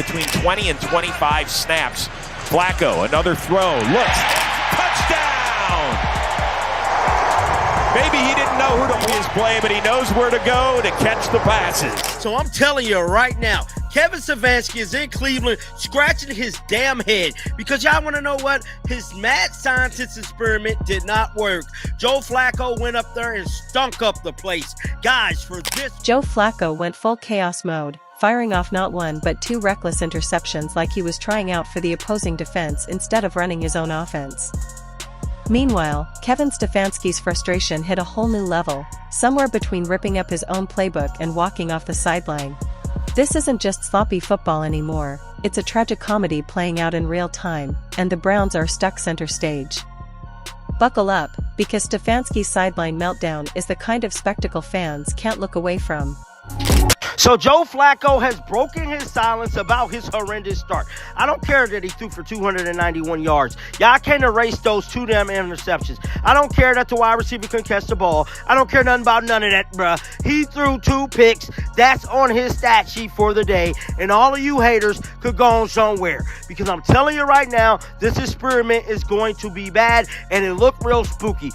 between 20 and 25 snaps. Flacco, another throw, looks, touchdown! Maybe he didn't know who to be his play, but he knows where to go to catch the passes. So I'm telling you right now, Kevin Stefanski is in Cleveland scratching his damn head because y'all want to know what? His mad scientist experiment did not work. Joe Flacco went up there and stunk up the place. Guys, for this... Joe Flacco went full chaos mode, firing off not one but two reckless interceptions like he was trying out for the opposing defense instead of running his own offense. Meanwhile, Kevin Stefanski's frustration hit a whole new level, somewhere between ripping up his own playbook and walking off the sideline. This isn't just sloppy football anymore, it's a tragic comedy playing out in real time, and the Browns are stuck center stage. Buckle up, because Stefanski's sideline meltdown is the kind of spectacle fans can't look away from. So Joe Flacco has broken his silence about his horrendous start. I don't care that he threw for 291 yards. Y'all can't erase those two damn interceptions. I don't care that the wide receiver couldn't catch the ball. I don't care nothing about none of that, bruh. He threw 2 picks. That's on his stat sheet for the day. And all of you haters could go on somewhere. Because I'm telling you right now, this experiment is going to be bad and it looked real spooky.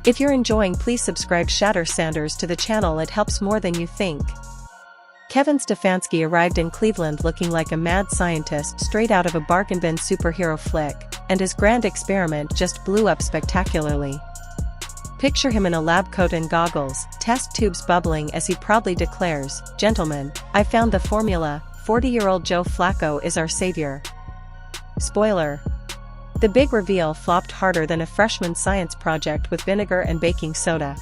If you're enjoying, please subscribe Shatter Sanders to the channel. It helps more than you think. Kevin Stefanski arrived in Cleveland looking like a mad scientist straight out of a bargain bin superhero flick, and his grand experiment just blew up spectacularly. Picture him in a lab coat and goggles, test tubes bubbling as he proudly declares, "Gentlemen, I found the formula, 40-year-old Joe Flacco is our savior." Spoiler. The big reveal flopped harder than a freshman science project with vinegar and baking soda.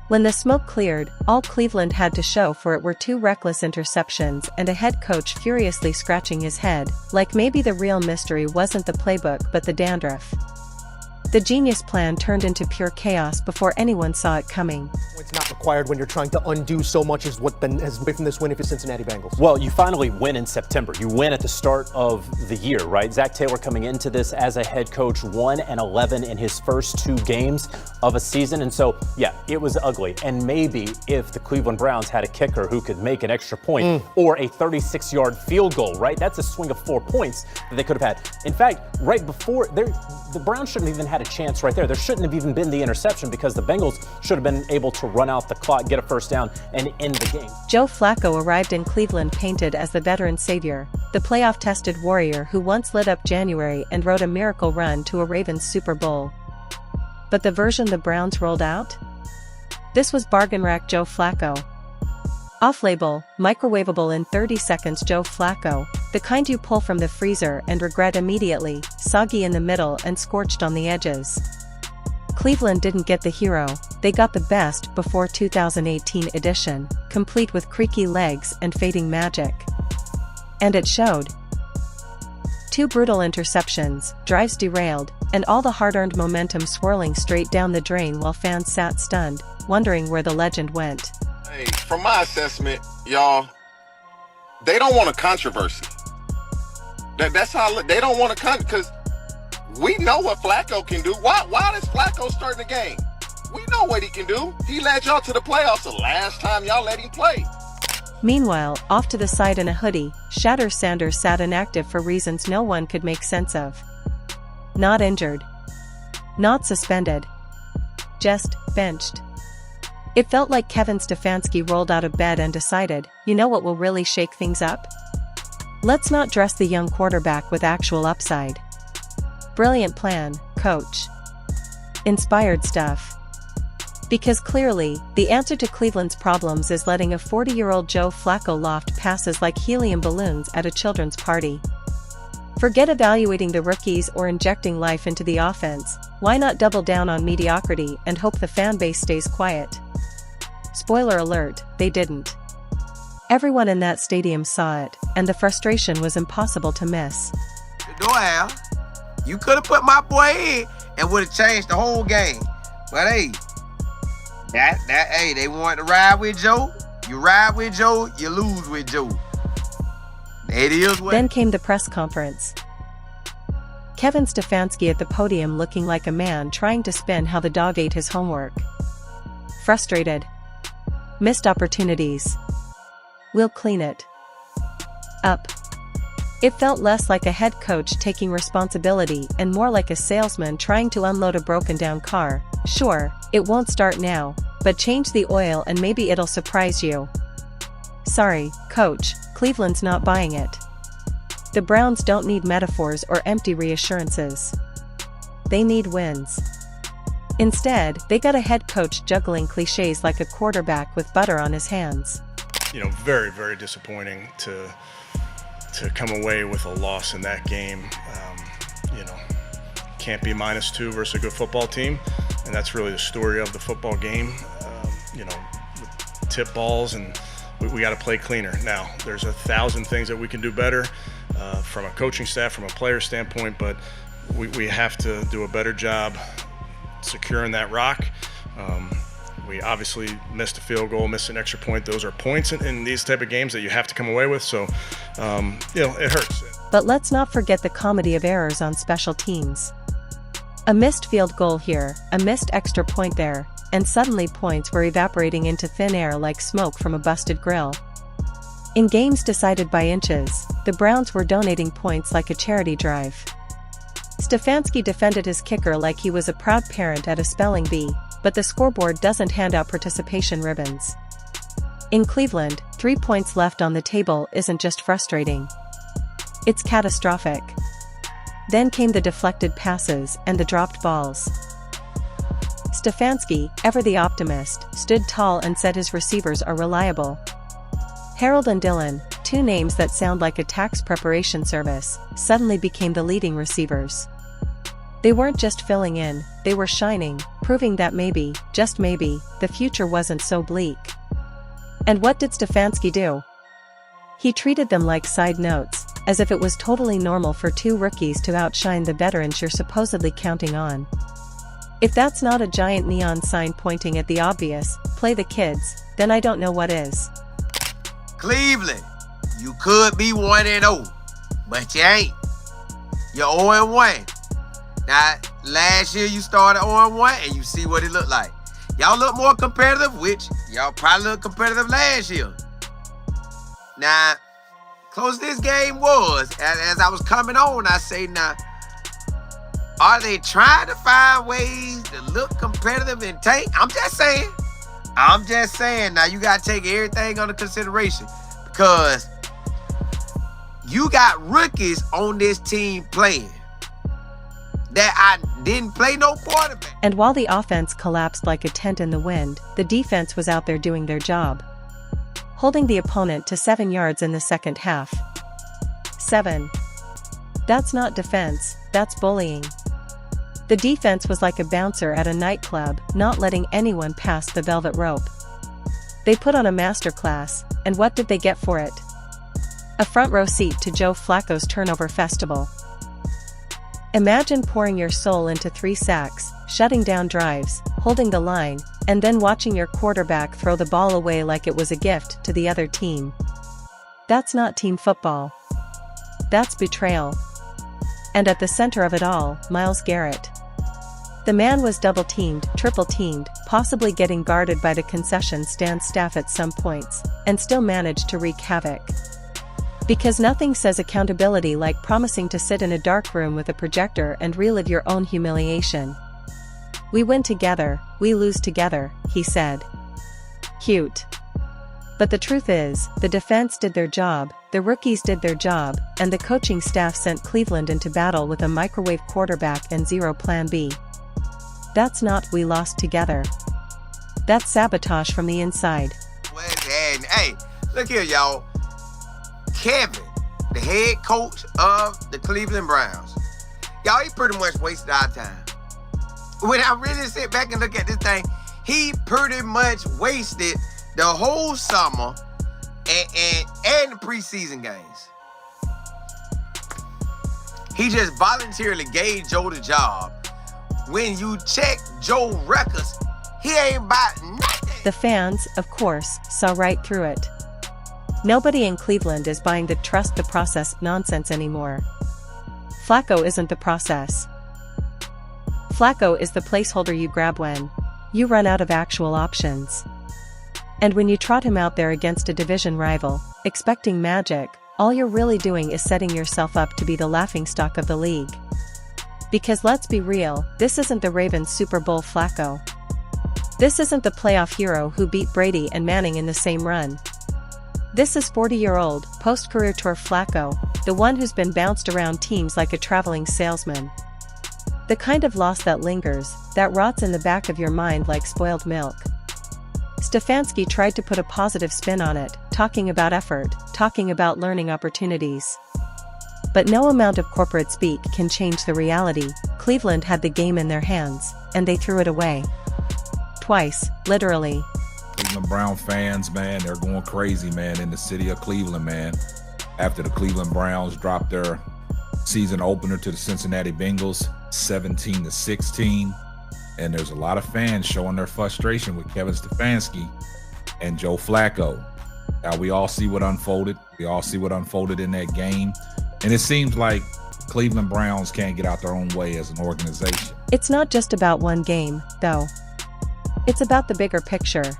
When the smoke cleared, all Cleveland had to show for it were 2 reckless interceptions and a head coach furiously scratching his head, like maybe the real mystery wasn't the playbook but the dandruff. The genius plan turned into pure chaos before anyone saw it coming. It's not required when you're trying to undo so much as what has away from this win if it's Cincinnati Bengals. Well, you finally win in September. You win at the start of the year, right? Zach Taylor coming into this as a head coach, 1-11 in his first 2 games of a season. And so, yeah, it was ugly. And maybe if the Cleveland Browns had a kicker who could make an extra point or a 36-yard field goal, right? That's a swing of 4 points that they could have had. In fact, right before, the Browns shouldn't have even had a chance right there. There shouldn't have even been the interception because the Bengals should have been able to run out the clock, get a first down, and end the game. Joe Flacco arrived in Cleveland painted as the veteran savior, the playoff-tested warrior who once lit up January and rode a miracle run to a Ravens Super Bowl. But the version the Browns rolled out? This was bargain rack Joe Flacco. Off-label, microwavable in 30 seconds Joe Flacco, the kind you pull from the freezer and regret immediately, soggy in the middle and scorched on the edges. Cleveland didn't get the hero, they got the best before 2018 edition, complete with creaky legs and fading magic. And it showed. 2 brutal interceptions, drives derailed, and all the hard-earned momentum swirling straight down the drain while fans sat stunned, wondering where the legend went. Hey, from my assessment, y'all, they don't want a controversy. That's how they don't want to because we know what Flacco can do. Why does Flacco start in the game? We know what he can do. He led y'all to the playoffs the last time y'all let him play. Meanwhile, off to the side in a hoodie, Shatter Sanders sat inactive for reasons no one could make sense of. Not injured. Not suspended. Just benched. It felt like Kevin Stefanski rolled out of bed and decided, you know what will really shake things up? Let's not dress the young quarterback with actual upside. Brilliant plan, coach. Inspired stuff. Because clearly, the answer to Cleveland's problems is letting a 40-year-old Joe Flacco loft passes like helium balloons at a children's party. Forget evaluating the rookies or injecting life into the offense, why not double down on mediocrity and hope the fan base stays quiet? Spoiler alert, they didn't. Everyone in that stadium saw it, and the frustration was impossible to miss. Doyle, you could have put my boy in and would have changed the whole game. But hey, they wanted to ride with Joe. You ride with Joe, you lose with Joe. It is what. Then came the press conference. Kevin Stefanski at the podium looking like a man trying to spin how the dog ate his homework. Frustrated. Missed opportunities. We'll clean it up. It felt less like a head coach taking responsibility and more like a salesman trying to unload a broken-down car. Sure, it won't start now, but change the oil and maybe it'll surprise you. Sorry, coach, Cleveland's not buying it. The Browns don't need metaphors or empty reassurances. They need wins. Instead, they got a head coach juggling cliches like a quarterback with butter on his hands. Very, very disappointing to come away with a loss in that game. Can't be -2 versus a good football team, and that's really the story of the football game. Tip balls, and we got to play cleaner. Now, there's 1,000 things that we can do better from a coaching staff, from a player standpoint, but we have to do a better job securing that rock. We obviously missed a field goal, missed an extra point. Those are points in these type of games that you have to come away with. So, it hurts. But let's not forget the comedy of errors on special teams. A missed field goal here, a missed extra point there, and suddenly points were evaporating into thin air like smoke from a busted grill. In games decided by inches, the Browns were donating points like a charity drive. Stefanski defended his kicker like he was a proud parent at a spelling bee, but the scoreboard doesn't hand out participation ribbons. In Cleveland, 3 points left on the table isn't just frustrating. It's catastrophic. Then came the deflected passes and the dropped balls. Stefanski, ever the optimist, stood tall and said his receivers are reliable. Harold and Dylan, 2 names that sound like a tax preparation service, suddenly became the leading receivers. They weren't just filling in, they were shining, proving that maybe, just maybe, the future wasn't so bleak. And what did Stefanski do? He treated them like side notes, as if it was totally normal for 2 rookies to outshine the veterans you're supposedly counting on. If that's not a giant neon sign pointing at the obvious, play the kids, then I don't know what is. Cleveland, you could be 1-0, but you ain't. You're 0-1. Now, last year you started 0-1 and you see what it looked like. Y'all look more competitive, which y'all probably looked competitive last year. Now, close this game was, as I was coming on, I say, now, are they trying to find ways to look competitive and tank? I'm just saying. Now, you got to take everything under consideration because you got rookies on this team playing that I didn't play no quarterback. And while the offense collapsed like a tent in the wind, the defense was out there doing their job, holding the opponent to 7 yards in the second half. 7. That's not defense, that's bullying. The defense was like a bouncer at a nightclub, not letting anyone pass the velvet rope. They put on a masterclass, and what did they get for it? A front row seat to Joe Flacco's turnover festival. Imagine pouring your soul into 3 sacks, shutting down drives, holding the line, and then watching your quarterback throw the ball away like it was a gift to the other team. That's not team football. That's betrayal. And at the center of it all, Myles Garrett. The man was double-teamed, triple-teamed, possibly getting guarded by the concession stand staff at some points, and still managed to wreak havoc. Because nothing says accountability like promising to sit in a dark room with a projector and relive your own humiliation. We win together, we lose together, he said. Cute. But the truth is, the defense did their job, the rookies did their job, and the coaching staff sent Cleveland into battle with a microwave quarterback and 0 plan B. That's not we lost together. That's sabotage from the inside. And hey, look here, y'all. Kevin, the head coach of the Cleveland Browns. Y'all, he pretty much wasted our time. When I really sit back and look at this thing, he pretty much wasted the whole summer and the preseason games. He just voluntarily gave Joe the job. When you check Joe records, he ain't about nothing. The fans, of course, saw right through it. Nobody in Cleveland is buying the trust the process nonsense anymore. Flacco isn't the process. Flacco is the placeholder you grab when you run out of actual options. And when you trot him out there against a division rival, expecting magic, all you're really doing is setting yourself up to be the laughingstock of the league. Because let's be real, this isn't the Ravens Super Bowl Flacco. This isn't the playoff hero who beat Brady and Manning in the same run. This is 40-year-old, post-career tour Flacco, the one who's been bounced around teams like a traveling salesman. The kind of loss that lingers, that rots in the back of your mind like spoiled milk. Stefanski tried to put a positive spin on it, talking about effort, talking about learning opportunities. But no amount of corporate speak can change the reality. Cleveland had the game in their hands, and they threw it away. Twice, literally. Cleveland Brown fans, man, they're going crazy, man, in the city of Cleveland, man. After the Cleveland Browns dropped their season opener to the Cincinnati Bengals, 17-16. And there's a lot of fans showing their frustration with Kevin Stefanski and Joe Flacco. Now, we all see what unfolded. We all see what unfolded in that game. And it seems like Cleveland Browns can't get out their own way as an organization. It's not just about one game, though. It's about the bigger picture.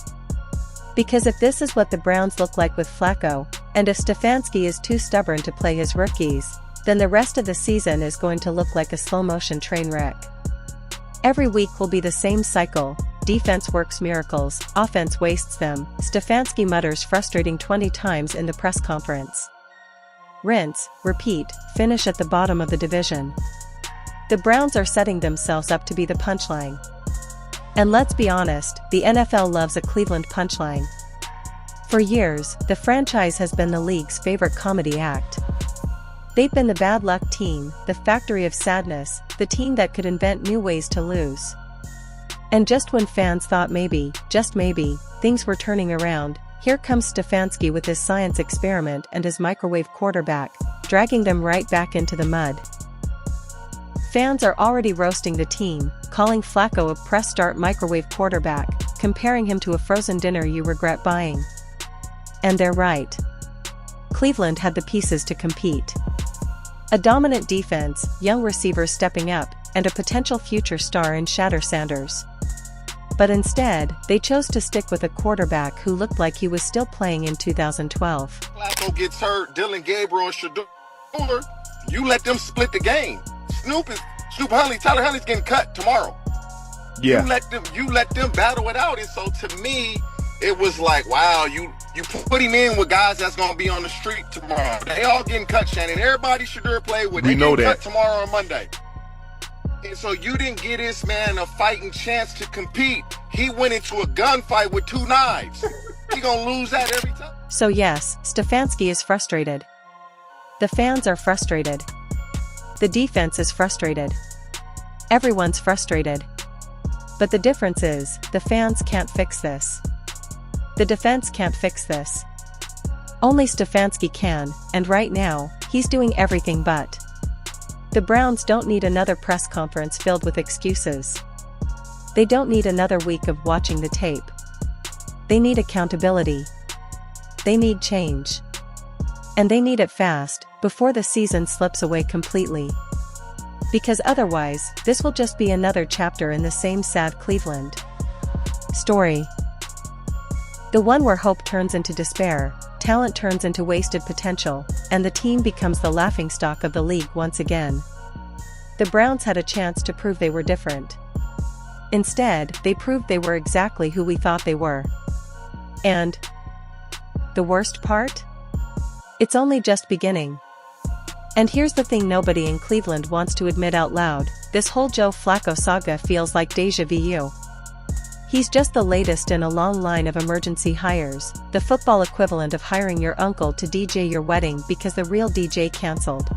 Because if this is what the Browns look like with Flacco, and if Stefanski is too stubborn to play his rookies, then the rest of the season is going to look like a slow-motion train wreck. Every week will be the same cycle. Defense works miracles, offense wastes them, Stefanski mutters frustrating 20 times in the press conference. Rinse, repeat, finish at the bottom of the division. The Browns are setting themselves up to be the punchline. And let's be honest, the NFL loves a Cleveland punchline. For years, the franchise has been the league's favorite comedy act. They've been the bad luck team, the factory of sadness, the team that could invent new ways to lose. And just when fans thought maybe, just maybe, things were turning around, here comes Stefanski with his science experiment and his microwave quarterback, dragging them right back into the mud. Fans are already roasting the team, calling Flacco a press start microwave quarterback, comparing him to a frozen dinner you regret buying. And they're right. Cleveland had the pieces to compete. A dominant defense, young receivers stepping up, and a potential future star in Shatter Sanders. But instead, they chose to stick with a quarterback who looked like he was still playing in 2012. Flacco gets hurt, Dylan Gabriel and Shador, you let them split the game. Tyler Huntley's getting cut tomorrow. Yeah. You let them battle it out. And so to me, it was like, wow, you put him in with guys that's gonna be on the street tomorrow. They all getting cut, Shannon. Everybody Shador play with. They getting cut tomorrow or Monday. And so you didn't get this man a fighting chance to compete. He went into a gunfight with 2 knives. He gonna lose that every time. So yes, Stefanski is frustrated. The fans are frustrated. The defense is frustrated. Everyone's frustrated. But the difference is, the fans can't fix this. The defense can't fix this. Only Stefanski can, and right now, he's doing everything but. The Browns don't need another press conference filled with excuses. They don't need another week of watching the tape. They need accountability. They need change. And they need it fast, before the season slips away completely. Because otherwise, this will just be another chapter in the same sad Cleveland story. The one where hope turns into despair, talent turns into wasted potential, and the team becomes the laughingstock of the league once again. The Browns had a chance to prove they were different. Instead, they proved they were exactly who we thought they were. And the worst part? It's only just beginning. And here's the thing nobody in Cleveland wants to admit out loud, this whole Joe Flacco saga feels like déjà vu. He's just the latest in a long line of emergency hires, the football equivalent of hiring your uncle to DJ your wedding because the real DJ cancelled.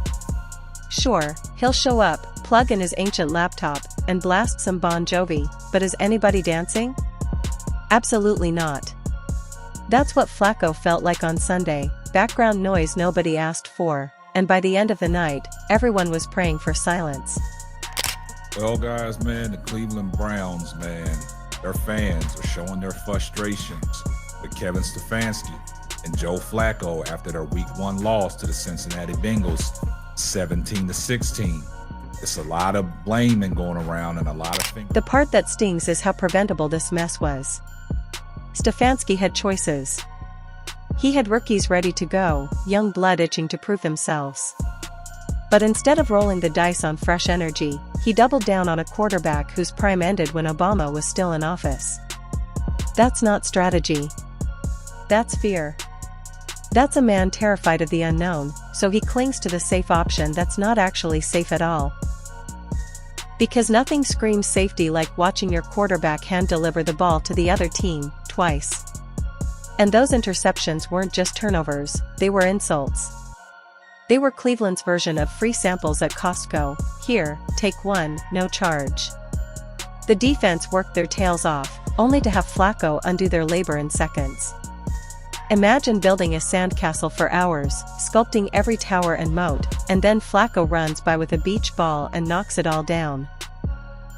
Sure, he'll show up, plug in his ancient laptop, and blast some Bon Jovi, but is anybody dancing? Absolutely not. That's what Flacco felt like on Sunday, background noise nobody asked for, and by the end of the night, everyone was praying for silence. Well, guys, man, the Cleveland Browns, man, their fans are showing their frustrations with Kevin Stefanski and Joe Flacco after their Week 1 loss to the Cincinnati Bengals, 17-16. It's a lot of blaming going around and a lot of things. The part that stings is how preventable this mess was. Stefanski had choices. He had rookies ready to go, young blood itching to prove themselves. But instead of rolling the dice on fresh energy, he doubled down on a quarterback whose prime ended when Obama was still in office. That's not strategy. That's fear. That's a man terrified of the unknown, so he clings to the safe option that's not actually safe at all. Because nothing screams safety like watching your quarterback hand-deliver the ball to the other team, twice. And those interceptions weren't just turnovers, they were insults. They were Cleveland's version of free samples at Costco. Here, take one, no charge. The defense worked their tails off, only to have Flacco undo their labor in seconds. Imagine building a sandcastle for hours, sculpting every tower and moat, and then Flacco runs by with a beach ball and knocks it all down.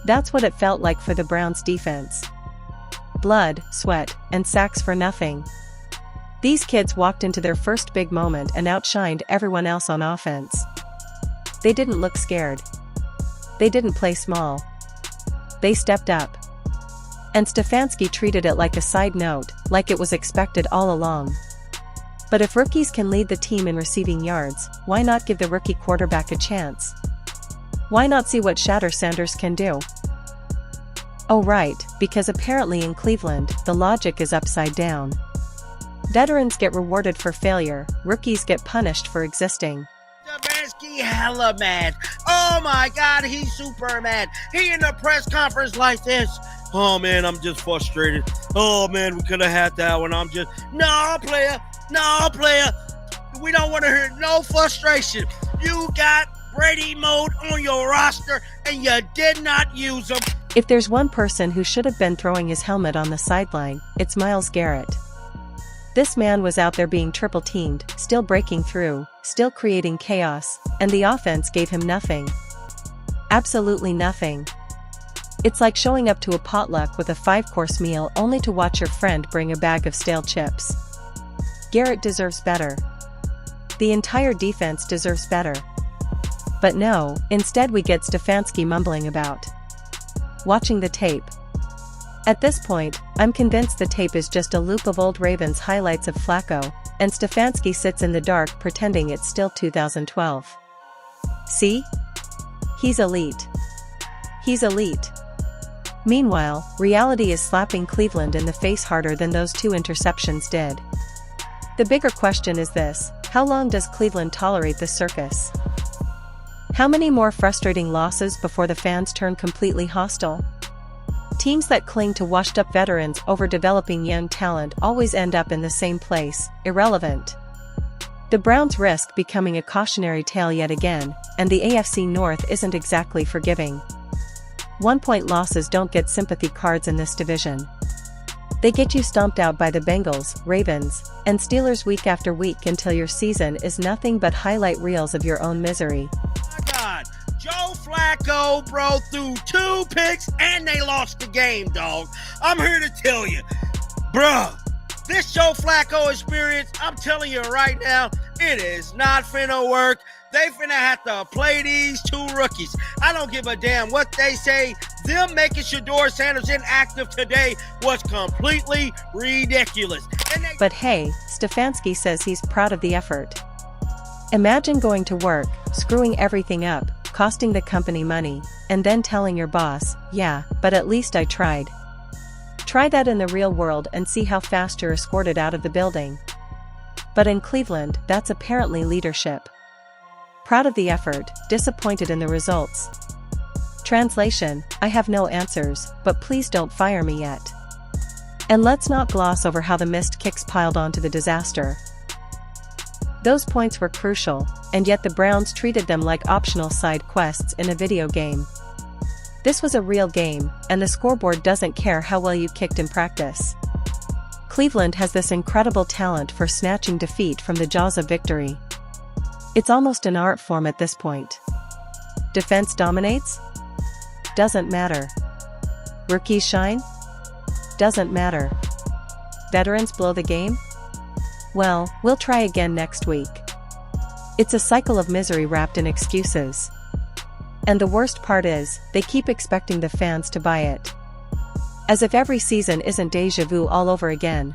That's what it felt like for the Browns' defense. Blood, sweat, and sacks for nothing. These kids walked into their first big moment and outshined everyone else on offense. They didn't look scared. They didn't play small. They stepped up. And Stefanski treated it like a side note, like it was expected all along. But if rookies can lead the team in receiving yards, why not give the rookie quarterback a chance? Why not see what Shatter Sanders can do? Oh right, because apparently in Cleveland, the logic is upside down. Veterans get rewarded for failure, rookies get punished for existing. Stefanski hella mad. Oh my God, he's super mad. He in the press conference like this. Oh man, I'm just frustrated. Oh man, we could have had that one. No player. We don't want to hear no frustration. You got Brady mode on your roster and you did not use him. If there's one person who should have been throwing his helmet on the sideline, it's Myles Garrett. This man was out there being triple teamed, still breaking through, still creating chaos, and the offense gave him nothing. Absolutely nothing. It's like showing up to a potluck with a 5-course meal only to watch your friend bring a bag of stale chips. Garrett deserves better. The entire defense deserves better. But no, instead we get Stefanski mumbling about watching the tape. At this point, I'm convinced the tape is just a loop of old Ravens highlights of Flacco, and Stefanski sits in the dark pretending it's still 2012. See? He's elite. He's elite. Meanwhile, reality is slapping Cleveland in the face harder than those 2 interceptions did. The bigger question is this: how long does Cleveland tolerate this circus? How many more frustrating losses before the fans turn completely hostile? Teams that cling to washed-up veterans over developing young talent always end up in the same place, irrelevant. The Browns risk becoming a cautionary tale yet again, and the AFC North isn't exactly forgiving. 1-point losses don't get sympathy cards in this division. They get you stomped out by the Bengals, Ravens, and Steelers week after week until your season is nothing but highlight reels of your own misery. God, Joe Flacco, bro, threw 2 picks and they lost the game, dog. I'm here to tell you, bruh, this Joe Flacco experience, I'm telling you right now, it is not finna work. They finna have to play these 2 rookies. I don't give a damn what they say. Them making Shedeur Sanders inactive today was completely ridiculous. But hey, Stefanski says he's proud of the effort. Imagine going to work, screwing everything up, costing the company money, and then telling your boss, yeah, but at least I tried. Try that in the real world and see how fast you're escorted out of the building. But in Cleveland, that's apparently leadership. Proud of the effort, disappointed in the results. Translation: I have no answers, but please don't fire me yet. And let's not gloss over how the missed kicks piled onto the disaster. Those points were crucial, and yet the Browns treated them like optional side quests in a video game. This was a real game, and the scoreboard doesn't care how well you kicked in practice. Cleveland has this incredible talent for snatching defeat from the jaws of victory. It's almost an art form at this point. Defense dominates? Doesn't matter. Rookies shine? Doesn't matter. Veterans blow the game? Well, we'll try again next week. It's a cycle of misery wrapped in excuses. And the worst part is, they keep expecting the fans to buy it. As if every season isn't déjà vu all over again,